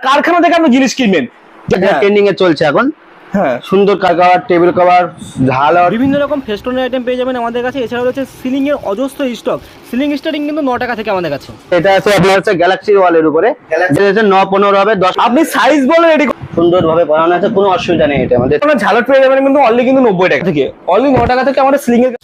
কারখানা থেকে আপনি জিনিস কিনবেন, ট্রেন্ডিং এ চলছে এখন। হ্যাঁ, সুন্দর কভার, টেবিল কভার, ঝালর, বিভিন্ন রকম ফেস্টনের আইটেম পেয়ে যাবেন আমাদের কাছে। এছাড়াও রয়েছে সিলিং এর অজস্র স্টক। সিলিং স্টার্টিং কিন্তু 9 টাকা থেকে আমাদের কাছে। এটা আছে আপনার হচ্ছে গ্যালাক্সি ওয়ালের উপরে, এটা হচ্ছে 9-15 হবে 10। আপনি সাইজ বলে রেডি সুন্দরভাবে বানানো আছে, কোনো অসুবিধা নেই। এটা আমাদের ঝালট পেয়ে যাবেন কিন্তু অনলি কিন্তু 90 টাকা থেকে, অনলি 9 টাকা থেকে আমাদের সিলিং এর।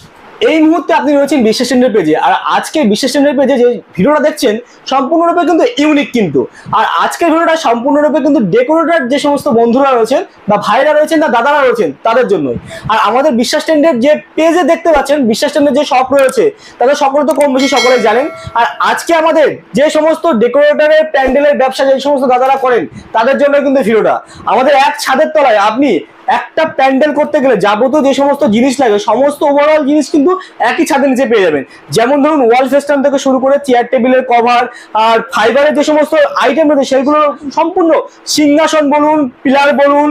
এই মুহূর্তে আপনি রয়েছেন বিশ্বাস ট্রেন্ডের পেজে, আর আজকে বিশ্বাস ট্রেন্ডের পেজে যে ভিডিওটা দেখছেন সম্পূর্ণরূপে কিন্তু ইউনিক কিন্তু। আর আজকের ভিডিওটা সম্পূর্ণরূপে কিন্তু ডেকোরেটর যে সমস্ত বন্ধুরা রয়েছেন বা ভাইরা রয়েছেন বা দাদারা রয়েছেন তাদের জন্যই। আর আমাদের বিশ্বাস ট্রেন্ডের যে পেজে দেখতে পাচ্ছেন, বিশ্বাস ট্রেন্ডের যে শপ রয়েছে তাদের সকলে তো কম বেশি সকলে জানেন। আর আজকে আমাদের যে সমস্ত ডেকোরেটরের প্যান্ডেলের ব্যবসা যে সমস্ত দাদারা করেন তাদের জন্য কিন্তু ভিডিওটা। আমাদের এক ছাদের তলায় আপনি একটা প্যান্ডেল করতে গেলে যাবতীয় যে সমস্ত জিনিস লাগে সমস্ত ওভারঅল জিনিস কিন্তু একই ছাদের নিচে পেয়ে যাবেন। যেমন ধরুন ওয়াল ফেস্টান থেকে শুরু করে চেয়ার টেবিলের কভার আর ফাইবারের যে সমস্ত আইটেম রয়েছে সেগুলো সম্পূর্ণ, সিংহাসন বলুন, পিলার বলুন,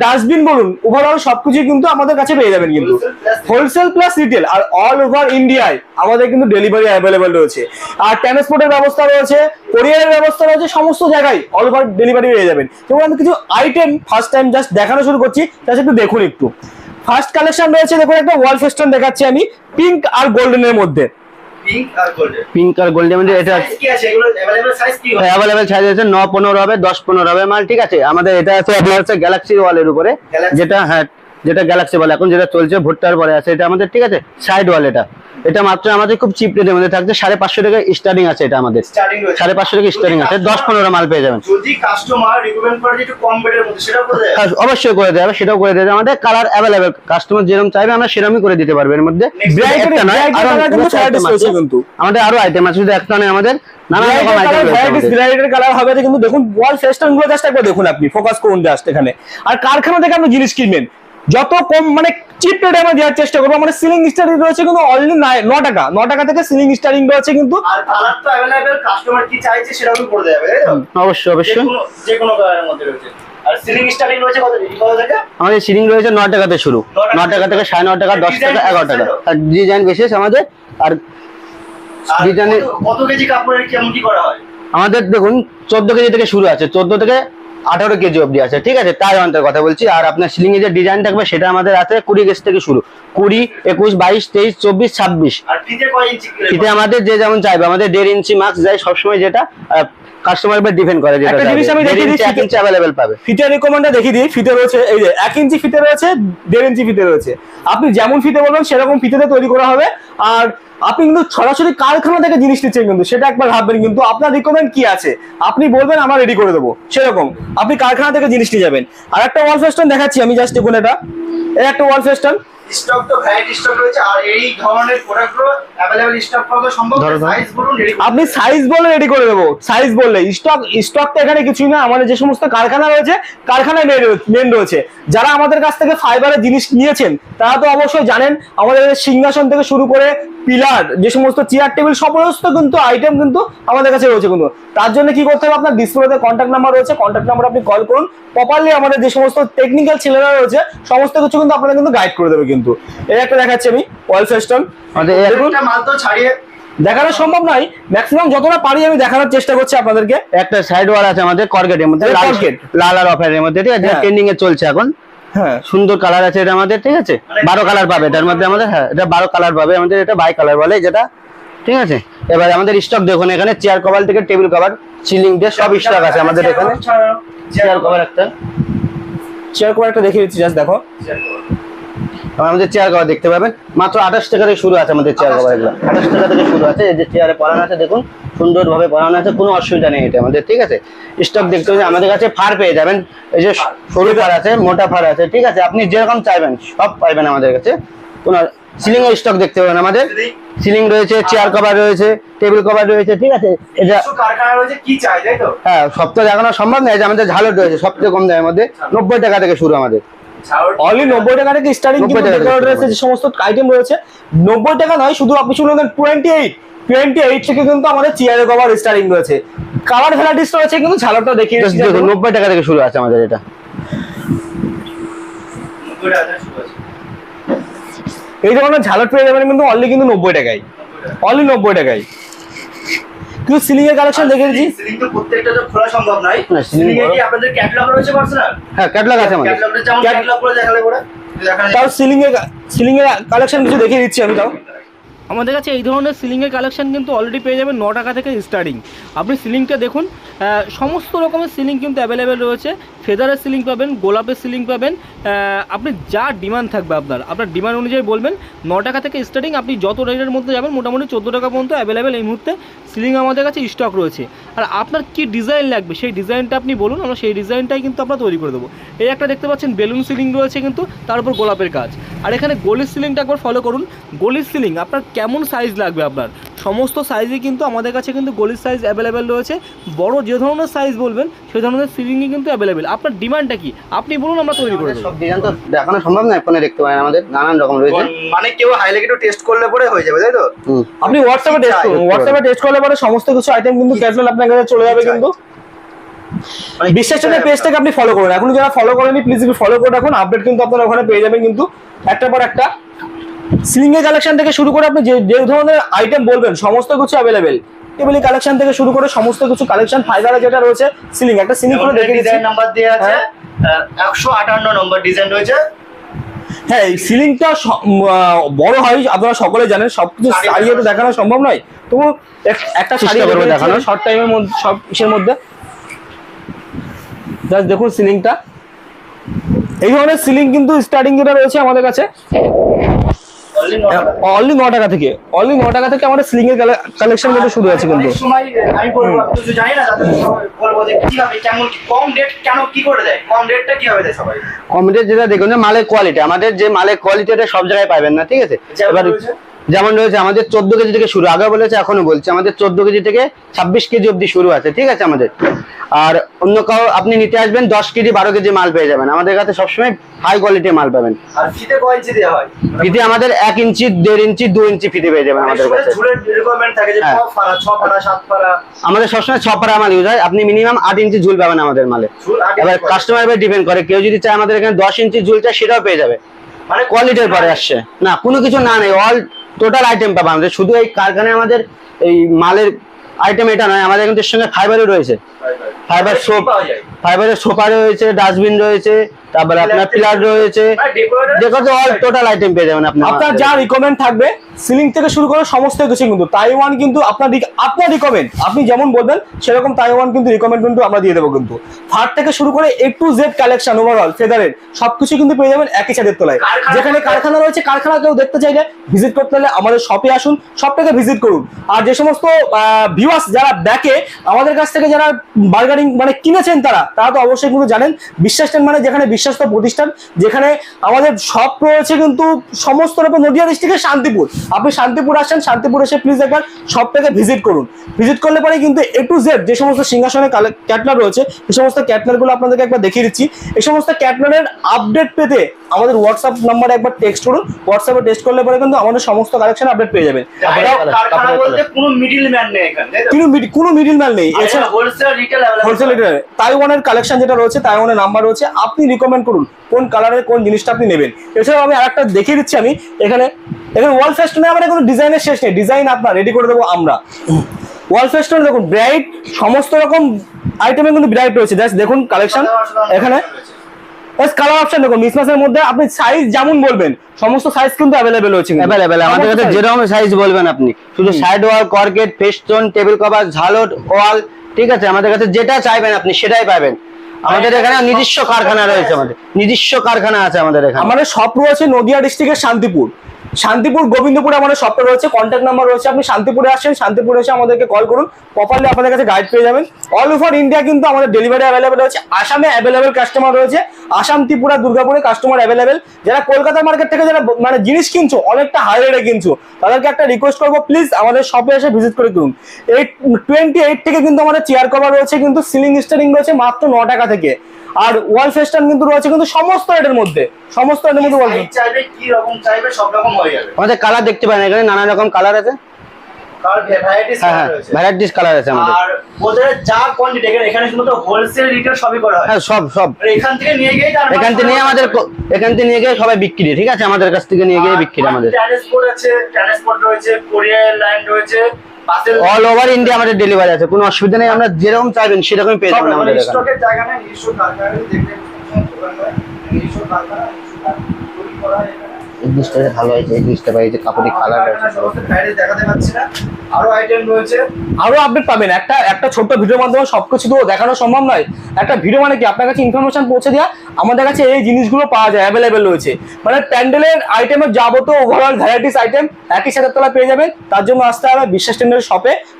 ডাস্টবিন বলুন, ওভারঅল সবকিছু কিন্তু আমাদের কাছে পেয়ে যাবেন কিন্তু হোলসেল প্লাস রিটেল। আর অল ওভার ইন্ডিয়ায় আমাদের কিন্তু ডেলিভারি অ্যাভেলেবেল রয়েছে, আর ট্রান্সপোর্টের ব্যবস্থা রয়েছে, কোরিয়ারের ব্যবস্থা রয়েছে, সমস্ত জায়গায় অল ওভার ডেলিভারি পেয়ে যাবেন। যেমন আমি কিছু আইটেম ফার্স্ট টাইম জাস্ট দেখানো শুরু করছি, তাহলে একটু দেখুন। একটু ফার্স্ট কালেকশন রয়েছে, দেখুন একটা ওয়াল ফেস্টন দেখাচ্ছি আমি পিঙ্ক আর গোল্ডেনের মধ্যে। পিঙ্ক আর গোল্ডেন মধ্যে এটা কি আছে, এগুলো अवेलेबल সাইজ কি হবে? अवेलेबल সাইজ আছে 9-15 হবে, 10-15 হবে মাল, ঠিক আছে। আমাদের এটা আছে আপনার হচ্ছে গ্যালাক্সি ওয়ালের উপরে, যেটা হ্যাঁ যেটা গ্যালাক্সি বলে এখন যেটা চলছে ভুট্টার পরে আছে এটা আমাদের, ঠিক আছে। সাইড ওয়াল এটা মাত্র আমাদের খুব চিপ রেটের মধ্যে থাকছে, 550 টাকা স্টার্টিং আছে। এটা আমাদের 550 টাকা স্টার্টিং আছে, 10-15 মাল পেয়ে যাবেন। যদি কাস্টমার রিকমেন্ড করে যে একটু কম রেটের মধ্যে সেটাও করে দেয়, অবশ্যই করে দেবে, সেটাও করে দেবে। আমাদের কালার अवेलेबल, কাস্টমার যেরকম চাইবে আমরা সেরকমই করে দিতে পারবো। এর মধ্যে আমাদের আরো আইটেম আছে, শুধু একটা নয়, আমাদের নানা রকম আইটেম ভ্যারাইটিস কালার হবে কিন্তু। দেখুন ওয়াল ফেস্টন গুলো জাস্ট একবার দেখুন, আপনি ফোকাস করুন জাস্ট এখানে। আর কারখানা থেকে আপনি জিনিস কিনবেন যত কম মানে চিপ রেটে আমরা দেওয়ার চেষ্টা করবো। আমাদের সিলিং স্টারিং রয়েছে কিন্তু অনলি 9 টাকা থেকে সিলিং স্টারিং রয়েছে কিন্তু। আর কালার তো अवेलेबल, কাস্টমার কি চাইছে সেটাও করে দেবে, তাই তো? অবশ্যই যে কোনো কালারের মধ্যে রয়েছে। আর সিলিং স্টারিং রয়েছে কত থেকে? আমাদের সিলিং রয়েছে 9 টাকাতে শুরু, 9 টাকা থেকে 9.5 টাকা, 10 টাকা, 11 টাকা। আর ডিজাইন বিশেষ আমাদের। আর ডিজাইনে কত কেজি কাপড়ের কেমন কি করা হয়? আমাদের দেখুন 14 কেজি থেকে শুরু আছে, 14 থেকে 18 কেজি অবধি আছে, ঠিক আছে। তাই অন্তর কথা বলছি। আর আপনার সিলিং এ যে ডিজাইন থাকবে সেটা আমাদের আছে 20 কেজি থেকে শুরু, 20, 21, 22, 23, 24, 26। আর ফিতে কয় ইঞ্চি? ফিতে আমাদের যে যেমন চাইবে, আমাদের 1.5 ইঞ্চি মাক্স যায় সবসময়, যেটা কাস্টমারের উপর ডিপেন্ড করে। যেটা একটা জিনিস আমি দেখিয়ে দিচ্ছি, 1 ইঞ্চি अवेलेबल পাবে। ফিতে রিকমেন্ডটা দেখিয়ে দিই। ফিতে রয়েছে এই যে 1 ইঞ্চি ফিতে রয়েছে, 1.5 ইঞ্চি ফিতে রয়েছে। আপনি যেমন ফিতে বলবেন সেরকম ফিতেতে তৈরি করা হবে। আর আপনি কিন্তু সরাসরি কারখানা থেকে জিনিস নিচ্ছেন কিন্তু, সেটা একবার ভাববেন কিন্তু আপনার রিকমেন্ড কি আছে, আপনি বলবেন আমরা রেডি করে দেবো, সেরকম আপনি কারখানা থেকে জিনিস নিয়ে যাবেন। আর একটা ওয়াল ফেস্টন দেখাচ্ছি আমি জাস্ট দেখুন, এটা একটা ওয়াল ফেস্টন স্টক তো ভ্যারাইটি স্টক রয়েছে। আর এই ধরনের প্রোডাক্টগুলো अवेलेबल স্টক পাওয়া সম্ভব। সাইজ বলুন, আপনি সাইজ বলে রেডি করে দেবো। সাইজ বললে স্টক তো এখানে কিছুই না। আমাদের যে সমস্ত কারখানা রয়েছে, কারখানায় মেন রয়েছে। যারা আমাদের কাছ থেকে ফাইবারের জিনিস নিয়েছেন তারা তো অবশ্যই জানেন, আমাদের সিংহাসন থেকে শুরু করে পিলার, যে সমস্ত চেয়ার টেবিল, সমস্ত কিন্তু আইটেম কিন্তু আমাদের কাছে রয়েছে কিন্তু। তার জন্য কি করতে হবে, আপনার ডিসপ্লেতে কন্ট্যাক্ট নাম্বার রয়েছে, কন্ট্যাক্ট নাম্বার আপনি কল করুন। প্রপারলি আমাদের যে সমস্ত টেকনিক্যাল ছেলেরা রয়েছে সমস্ত কিছু কিন্তু আপনারা কিন্তু গাইড করে দেবে কিন্তু। এই একটা দেখাচ্ছি আমি ওয়াল ফেস্টন, মাল তো ছাড়িয়ে দেখানো সম্ভব নয়, ম্যাক্সিমাম যতটা পারি আমি দেখানোর চেষ্টা করছি আপনাদেরকে। একটা সাইড ওয়াল আছে আমাদের কর্গেটের মধ্যে, লাল আর অফারের মধ্যে, ঠিক আছে। ট্রেন্ডিং এ চলছে এখন। হ্যাঁ, সুন্দর কালার আছে এটা আমাদের, ঠিক আছে। 12 কালার পাবে এটার মধ্যে আমাদের। হ্যাঁ, এটা 12 কালার পাবে আমাদের, এটা বাই কালার বলে যেটা, ঠিক আছে। এবার আমাদের স্টক দেখুন, এখানে চেয়ার কভার থেকে টেবিল কভার, সিলিং দিয়ে সব স্টক আছে আমাদের এখানে। চেয়ার কভার একটা দেখিয়ে দিচ্ছি, জাস্ট দেখো। আমাদের চেয়ার কভার দেখতে পাবেন মাত্র 28 টাকা থেকে শুরু আছে আমাদের চেয়ার কভার। এগুলো 28 টাকা থেকে শুরু আছে। এই যে চেয়ারে পরানো আছে দেখুন, সুন্দরভাবে পরানো আছে, কোনো অসুবিধা নেই এটা আমাদের, ঠিক আছে। স্টক দেখতে হবে, আমাদের কাছে ফার পেয়ে যাবেন। এই যে সরু ফার আছে, মোটা ফার আছে, ঠিক আছে। আপনি যেরকম চাইবেন সব পাইবেন আমাদের কাছে। কোনো সিলিং এর স্টক দেখতে পাবেন আমাদের। সিলিং রয়েছে, চেয়ার কভার রয়েছে, টেবিল কভার রয়েছে, ঠিক আছে। এটা কারখানা রয়েছে, কি চাই তাই তো? হ্যাঁ, সব তো দেখানো সম্ভব নয়। যে আমাদের ঝালর রয়েছে সবচেয়ে কম দামের মধ্যে, 90 টাকা থেকে শুরু আমাদের। অনলি 90 টাকা থেকে স্টার্টিং কিন্তু ডেকোরেটরের যে সমস্ত আইটেম রয়েছে 90 টাকা নয়, শুধু আপনি শুনুন 28 থেকে কিন্তু আমাদের চেয়ারের কভার স্টার্টিং রয়েছে। কালার ভ্যারাইটিস রয়েছে কিন্তু, ঝালরটা দেখিয়ে দিচ্ছি। 90 টাকা থেকে শুরু আছে আমাদের এটা। এই ধরনের ঝালর পেয়ে যাবেন কিন্তু অনলি কিন্তু 90 টাকায়, অনলি 90 টাকায়। কিন্তু সিলিং এর কালেকশন দেখে দিচ্ছি। সিলিং তো প্রত্যেকটা তো খোলা সম্ভব নয়। না, সিলিং এ কি আপনাদের ক্যাটালগ রয়েছে পার্সোনাল? হ্যাঁ ক্যাটালগ আছে আমাদের। ক্যাটালগটা যেমন ক্যাটালগ করে দেখালে পরে দেখানো তাও সিলিং এর কালেকশন কিছু দেখিয়ে দিচ্ছি আমি। তাও আমাদের কাছে এই ধরনের সিলিংয়ের কালেকশন কিন্তু অলরেডি পেয়ে যাবেন 9 টাকা থেকে স্টার্টিং। আপনি সিলিংটা দেখুন, সমস্ত রকমের সিলিং কিন্তু অ্যাভেলেবেল রয়েছে। ফেদারের সিলিং পাবেন, গোলাপের সিলিং পাবেন, আপনি যা ডিমান্ড থাকবে আপনার ডিমান্ড অনুযায়ী বলবেন। 9 টাকা থেকে স্টার্টিং, আপনি যত রেটের মধ্যে যাবেন মোটামুটি 14 টাকা পর্যন্ত অ্যাভেলেবেল এই মুহূর্তে সিলিং আমাদের কাছে স্টক রয়েছে। আর আপনার কি ডিজাইন লাগবে সেই ডিজাইনটা আপনি বলুন, আমরা সেই ডিজাইনটাই কিন্তু আমরা তৈরি করে দেবো। এই একটা দেখতে পাচ্ছেন বেলুন সিলিং রয়েছে কিন্তু, তার উপর গোলাপের কাজ। আর এখানে গলির সিলিংটা একবার ফলো করুন। গলির সিলিং আপনার কেমন সাইজ লাগবে, আপনার সমস্ত সাইজই কিন্তু আমাদের কাছে কিন্তু গলির সাইজ অ্যাভেলেবেল রয়েছে। বড় যে ধরনের সাইজ বলবেন সেই ধরনের সিলিংই কিন্তু অ্যাভেলেবেল। আপনার ডিমান্ডটা কি আপনি বলুন, আমরা তৈরি করে দেবো। সব ডিজাইন তো দেখানো সম্ভব না, ফোনে দেখতে পারেন আমাদের নানান রকম রয়েছে। মানে কেউ হাইলাইট একটু টেস্ট করলে পরে হয়ে যাবে, তাই তো? আপনি হোয়াটসঅ্যাপে টেস্ট করুন, হোয়াটসঅ্যাপে টেস্ট করলে পরে সমস্ত কিছু আইটেম কিন্তু ক্যাটালগ আপনার কাছে চলে যাবে। কিন্তু বিশ্বাস চ্যানেল পেজটাকে আপনি ফলো করুন। এখন যারা ফলো করেনি প্লিজ একটু ফলো করে রাখুন, আপডেট কিন্তু আপনারা ওখানে পেয়ে যাবেন কিন্তু একটার পর একটা। সিলিং এর কালেকশন থেকে শুরু করে আপনি যে ধরনের আইটেম বলবেন সমস্ত কিছু অ্যাভেলেবেল। টেবিল কালেকশন থেকে শুরু করে সমস্ত কিছু কালেকশন, ফাইবারে যেটা রয়েছে সিলিং, একটা সিলিং করে দেখে দিচ্ছি। ডিজাইন নাম্বার দেয়া আছে 158 নম্বর ডিজাইন রয়েছে। হ্যাঁ, এই সিলিংটা বড় হয়, আপনারা সকলে জানেন, সবকিছু সারিয়ে তো দেখানো সম্ভব নয়। তবু একটা শাড়ি করবো দেখানো শর্ট টাইমের মধ্যে, সব ইসের মধ্যে। জাস্ট দেখুন সিলিংটা, এই ধরনের সিলিং কিন্তু স্টার্টিং যেটা রয়েছে আমাদের কাছে অনলি 9 টাকা থেকে, অনলি 9 টাকা থেকে আমাদের সিলিং এর কালেকশন কিন্তু শুরু আছে কিন্তু। অনেক সময় আমি বলবো কিছু জানি না, তাদের বলবো যে কিভাবে কেমন কম রেট কেন কি করে দেয়, কম রেটটা কিভাবে দেয় সবাই? কমিটির যেটা দেখুন যে মালের কোয়ালিটি, আমাদের যে মালের কোয়ালিটি এটা সব জায়গায় পাবেন না, ঠিক আছে? এবার যেমন রয়েছে আমাদের 14 কেজি থেকে শুরু, আগে বলেছে এখনো বলছে, আমাদের 14 কেজি থেকে 26 কেজি অবধি শুরু আছে, ঠিক আছে আমাদের। আর অন্য কাউ আপনি নিতে আসবেন 10 কেজি 12 কেজি মাল পেয়ে যাবেন আমাদের কাছে, সবসময় হাই কোয়ালিটির মাল পাবেন। আর ফিতে কয় ইঞ্চি দেওয়া হয়? ফিতে আমাদের 1 ইঞ্চি 1.5 ইঞ্চি 2 ইঞ্চি ফিতে পেয়ে যাবেন আমাদের কাছে। ঝুলের রিকোয়ারমেন্ট থাকে যে 6 ফাড়া 6 ফাড়া 7 ফাড়া, আমাদের সবসময় 6 ফাড়া মাল ইউজ হয়। আপনি মিনিমাম 8 ইঞ্চি ঝুল পাবেন আমাদের মালে। এবার কাস্টমার উপর ডিপেন্ড করে, কেউ যদি চায় আমাদের এখানে 10 ইঞ্চি ঝুল চায় সেটাও পেয়ে যাবে, মানে কোয়ালিটির পরে আসছে না, কোনো কিছু না নেই, অল টোটাল আইটেম পাবে আমাদের। শুধু এই কারখানায় আমাদের এই মালের আইটেম এটা নয়, আমাদের কিন্তু এর সঙ্গে ফাইবারও রয়েছে, ফাইবার সোপ, ফাইবারের সোফা রয়েছে, ডাস্টবিন রয়েছে, তারপরে আপনার পিলার রয়েছে, দেখো তো অল টোটাল আইটেম পেয়ে যাবেন আপনি। আপনার যা রিকমেন্ড থাকবে সিলিং থেকে শুরু করে সমস্ত কিছু কিন্তু তাইওয়ান কিন্তু আপনার রিকমেন্ড, আপনি যেমন বলবেন সেরকম তাইওয়ান কিন্তু রিকমেন্ড কিন্তু আমরা দিয়ে দেবো কিন্তু। ফার থেকে শুরু করে A to Z collection overall ফেদারের সবকিছু কিন্তু পেয়ে যাবেন একই ছাদের তলায়। যেখানে কারখানা রয়েছে, কারখানা কেউ দেখতে চাইলে ভিজিট করতে হলে আমাদের শপে আসুন, শপটাকে ভিজিট করুন। আর যে সমস্ত ভিউয়ার্স যারা দেখে আমাদের কাছ থেকে, যারা বার্গারিং মানে কিনেছেন, তারা তো অবশ্যই কিন্তু জানেন বিশ্বাস মানে যেখানে বিশ্বস্ত প্রতিষ্ঠান, যেখানে আমাদের শপ রয়েছে কিন্তু সমস্ত রকম নদিয়া ডিস্ট্রিক্টের শান্তিপুর। আপনি শান্তিপুর আসেন, শান্তিপুর এসে প্লিজ একবার শপটাকে ভিজিট করুন। ভিজিট করলে পরে কিন্তু A to Z যে সমস্ত সিংহাসনের ক্যাটলার রয়েছে এই সমস্ত ক্যাটলারগুলো আপনাদেরকে একবার দেখিয়ে দিচ্ছি। এই সমস্ত ক্যাটলারের আপডেট পেতে আমাদের হোয়াটসঅ্যাপ নাম্বারে একবার টেক্সট করুন। হোয়াটসঅ্যাপে টেক্সট করলে পরে কিন্তু আমাদের সমস্ত কালেকশন আপডেট পেয়ে যাবেন। কারখানা বলতে কোনো মিডলম্যান নেই এখানে, কোনো মিডলম্যান নেই, এছাড়া হোলসেল রিটেল হোলসেল রিটেল। তাইওয়ানের কালেকশন যেটা রয়েছে, তাইওয়ানের নাম্বার রয়েছে, আপনি রিকমেন্ড করুন কোন কালারের কোন জিনিসটা আপনি নেবেন। এছাড়াও আমি আরেকটা দেখিয়ে দিচ্ছি আমি, এখানে ওয়াল ফেস্টনে আমাদের কোনো ডিজাইনের শেষ নেই, ডিজাইন আপনার রেডি করে দেবো আমরা। ওয়াল ফেস্টনে দেখুন ব্রাইট, সমস্ত রকম আইটেমে কিন্তু ব্রাইট রয়েছে। জাস্ট দেখুন কালেকশন, এখানে কালার অপশন দেখুন, মিসম্যাচের মধ্যে আপনি সাইজ যেমন বলবেন সমস্ত সাইজ কিন্তু অ্যাভেলেবেল রয়েছে, অ্যাভেলেবেল আমাদের কাছে যেরকম সাইজ বলবেন আপনি, শুধু সাইড ওয়াল, কর্কেট, ফেস্টন, টেবিল কভার, ঝালট, ওয়াল, ঠিক আছে আমাদের কাছে যেটা চাইবেন আপনি সেটাই পাবেন। আমাদের এখানে নিজস্ব কারখানা রয়েছে, আমাদের নিজস্ব কারখানা আছে আমাদের এখানে। আমাদের শপ রয়েছে নদিয়া ডিস্ট্রিক্টের শান্তিপুর গোবিন্দপুরে আমাদের শপটা রয়েছে, কন্ট্যাক্ট নাম্বার রয়েছে। আপনি শান্তিপুরে আসেন, শান্তিপুরে এসে আমাদেরকে কল করুন, প্রপারলি আপনাদের কাছে গাইড পেয়ে যাবেন। অল ওভার ইন্ডিয়া কিন্তু আমাদের ডেলিভারি অ্যাভেলেবেল রয়েছে। আসামে অ্যাভেলেবেল কাস্টমার রয়েছে, আসাম, ত্রিপুরা, দুর্গাপুরে কাস্টমার অ্যাভেলেবেল। যারা কলকাতা মার্কেট থেকে যারা মানে জিনিস কিনছো, অনেকটা হাই রেটে কিনছো, তাদেরকে একটা রিকোয়েস্ট করবো প্লিজ আমাদের শপে এসে ভিজিট করে করুন। 28 থেকে কিন্তু আমাদের চেয়ার কভার রয়েছে, কিন্তু সিলিং স্টারিং রয়েছে মাত্র 9 টাকা থেকে। আর ওয়াল ফেস্টান কিন্তু রয়েছে কিন্তু সমস্ত রেটের মধ্যে, সমস্ত রেটের মধ্যে। ওয়াল চাইবে কি রকম চাইবে সব রকম হয়ে যাবে। আমাদের কালার দেখতে পারেন, এখানে নানা রকম কালার আছে, ভ্যারাইটিস কালার আছে আমাদের। আর ওদের যা কোয়ান্টিটি এখানে শুধু হোলসেল রিটেল সবই করা হয়। হ্যাঁ সব এখান থেকে নিয়ে গিয়ে এখান থেকে নিয়ে আমাদের এখান থেকে নিয়ে গিয়ে সবাই বিক্রি, ঠিক আছে আমাদের কাছ থেকে নিয়ে গিয়ে বিক্রি। আমাদের ট্রান্সপোর্ট আছে, ট্রান্সপোর্ট রয়েছে, কোরিয়ার লাইন রয়েছে, পার্সেল অল ওভার ইন্ডিয়া আমাদের ডেলিভারি আছে, কোনো অসুবিধা নেই। আমরা যেরকম চাইবেন সেরকমই পেয়ে যাবেন আমাদের এখানে। স্টকের জায়গা নেই, নিজস্ব কারখানা দেখতে দোকান নয়, নিজস্ব কারখানা, নিজস্ব তৈরি করা এখানে। এই জিনিসটা ভালো হয়েছে, এই জিনিসটা ভাই, যে কাপড়ের কালার আছে বাইরে দেখাতে পাচ্ছি না, আরো আইটেম রয়েছে। আরো আপডেট পাবেন। একটা ছোট্ট ভিডিওর মাধ্যমে সবকিছু তো দেখানো সম্ভব নয়। একটা ভিডিও মানে কি, আপনার কাছে ইনফরমেশন পৌঁছে দেওয়া। আমাদের কাছে এই জিনিসগুলো পাওয়া যায়, অ্যাভেলেবেল রয়েছে। মানে প্যান্ডেলের আইটেমের যাবতীয় ওভারঅল ভ্যারাইটিস আইটেম একই সাথে তলায় পেয়ে যাবেন। তার জন্য আসতে হবে বিশ্বাস টেন্ডারের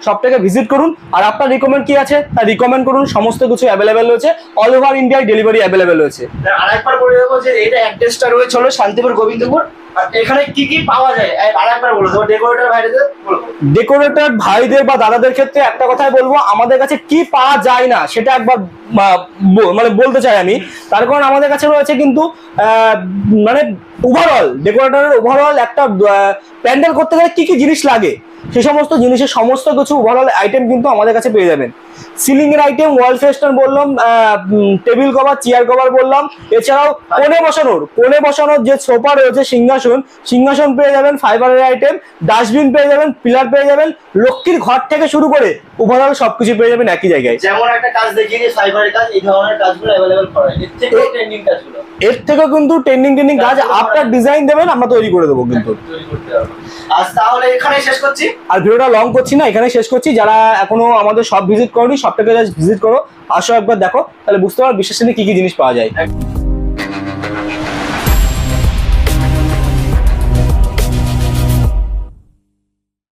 শপটাকে ভিজিট করুন। আর আপনার রিকমেন্ড কি আছে তা রিকমেন্ড করুন, সমস্ত কিছু অ্যাভেলেবেল রয়েছে। অল ওভার ইন্ডিয়ায় ডেলিভারি অ্যাভেলেবেল রয়েছে। আরেকবার বলে দেবো যে এটা অ্যাড্রেসটা রয়েছে হলো শান্তিপুর গোবিন্দপুর। আর এখানে কি কি পাওয়া যায় আরেকবার বলে দেবো, ডেকোরেটর ভাইদের বলবো। ডেকোরেটর ভাইদের বা দাদাদের ক্ষেত্রে একটা কথাই বলবো, আমাদের কাছে কি পাওয়া যায় না সেটা একবার মানে বলতে চাই আমি। তার কারণ আমাদের কাছে রয়েছে কিন্তু মানে ওভারঅল ডেকোরেটরের ওভারঅল একটা প্যান্ডেল করতে গেলে কি কি জিনিস লাগে সে সমস্ত জিনিসের সমস্ত কিছু ওভারঅল আইটেম কিন্তু আমাদের কাছে পেয়ে যাবেন। সিলিং এর আইটেম, ওয়াল ফেস্টার বললাম, টেবিল কভার, চেয়ার কভার বললাম। এছাড়াও কোণে বসানোর যে সোফা রয়েছে, সিংহাসন পেয়ে যাবেন, ফাইবারের আইটেম, ডাস্টবিন পেয়ে যাবেন, পিলার পেয়ে যাবেন, লক্ষ্মীর ঘর থেকে শুরু করে ওভারঅল সবকিছু পেয়ে যাবেন একই জায়গায়। যেমন একটা কাজ দেখিয়ে যে ফাইবারের কাজ, এই ধরনের কাজগুলো অ্যাভেলেবল করা হয়। এর থেকে ট্রেন্ডিং কাজগুলো, এর থেকেও কিন্তু ট্রেন্ডিং কাজ আপনার ডিজাইন দেবেন, আমরা তৈরি করে দেবো কিন্তু। তৈরি করতে হবে। আজ তাহলে এখানে শেষ করছি। আর ভিডিওটা লং করছি না, এখানে শেষ করছি। যারা এখনো আমাদের শপ ভিজিট করনি, শপটাকে ভিজিট করো, আসো একবার দেখো, তাহলে বুঝতে পারো বিশ্বাস কি কি জিনিস পাওয়া যায়।